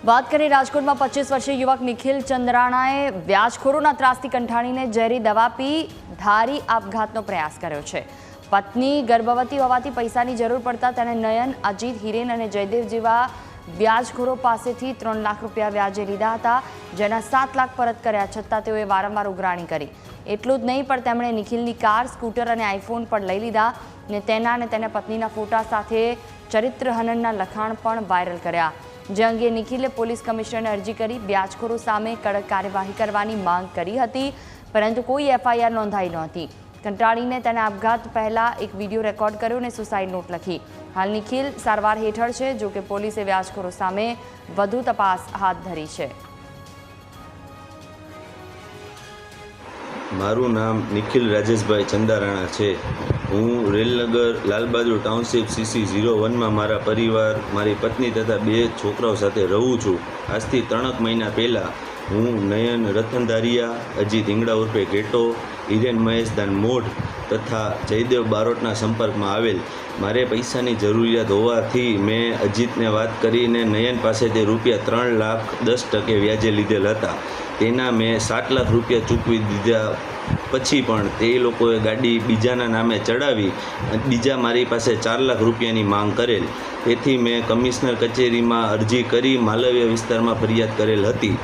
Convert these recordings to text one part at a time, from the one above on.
વાત કરીએ રાજકોટમાં 25 વર્ષીય યુવક નિખિલ ચંદ્રાણાએ વ્યાજખોરોના ત્રાસથી કંઠાણીને ઝેરી દવા પી ધારી આપઘાતનો પ્રયાસ કર્યો છે। પત્ની ગર્ભવતી હોવાથી પૈસાની જરૂર પડતા તેણે નયન, અજીત, હિરેન અને જયદેવ જેવા વ્યાજખોરો પાસેથી 3 લાખ રૂપિયા વ્યાજે લીધા હતા, જેના 7 લાખ પરત કર્યા છતાં તેઓએ વારંવાર ઉઘરાણી કરી। એટલું જ નહીં પણ તેમણે નિખિલની કાર, સ્કૂટર અને આઈફોન પણ લઈ લીધા અને તેના અને તેના પત્નીના ફોટા સાથે ચરિત્રહનનના લખાણ પણ વાયરલ કર્યા, જે અંગે નિખિલે પોલીસ કમિશનરને અરજી કરી વ્યાજખોરો સામે કડક કાર્યવાહી કરવાની માંગ કરી હતી, પરંતુ કોઈ એફઆઈઆર નોંધાઈ નહોતી। કંટાળીને તેના આપઘાત પહેલા એક વિડીયો રેકોર્ડ કર્યો અને સુસાઇડ નોટ લખી। હાલ નિખિલ સારવાર હેઠળ છે, જો કે પોલીસે વ્યાજખોરો સામે વધુ તપાસ હાથ ધરી છે। મારું નામ નિખિલ રાજેશભાઈ ચંદારાણા છે। હું રેલનગર લાલબહાદુર ટાઉનશીપ CC01માં મારા પરિવાર, મારી પત્ની તથા 2 છોકરાઓ સાથે રહું છું। આજથી 3 મહિના પહેલાં હું નયન રતનધારિયા, અજીત ઈંગડા ઉર્ફે ઘેટો, હિરેન મહેશદાન મોઢ તથા જયદેવ બારોટના સંપર્કમાં આવેલ। મારે પૈસાની જરૂરિયાત હોવાથી મેં અજીતને વાત કરીને નયન પાસેથી રૂપિયા 3,10,000 વ્યાજે લીધેલ હતા। તેના મેં 7 લાખ રૂપિયા ચૂકવી દીધા પછી પણ તે લોકોએ ગાડી બીજાના નામે ચડાવી બીજા મારી પાસે 4 લાખ રૂપિયાની માંગ કરેલ। તેથી મેં કમિશનર કચેરીમાં અરજી કરી માલવ્ય વિસ્તારમાં ફરિયાદ કરેલ હતી।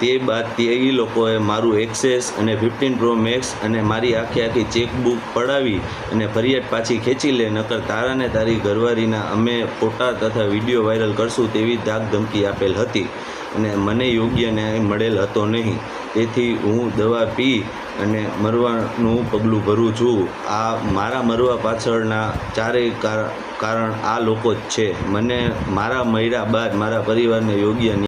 તે બાદ તે લોકોએ મારું એક્સેસ અને 15 Pro Max અને મારી આખી ચેકબુક પડાવી અને ફરિયાદ પાછી ખેંચી લે, નકર તારાને તારી ઘરવાળીના અમે ફોટા તથા વિડીયો વાયરલ કરશું તેવી ધાક ધમકી આપેલ હતી અને મને યોગ્ય ન્યાય મળેલ હતો નહીં। તેથી હું દવા પી અને મરવાનું પગલું ભરું છું। આ મારા મરવા પાછળના ચારેય કારણ આ લોકો જ છે। મને મારા મર્યા બાદ મારા પરિવારને યોગ્ય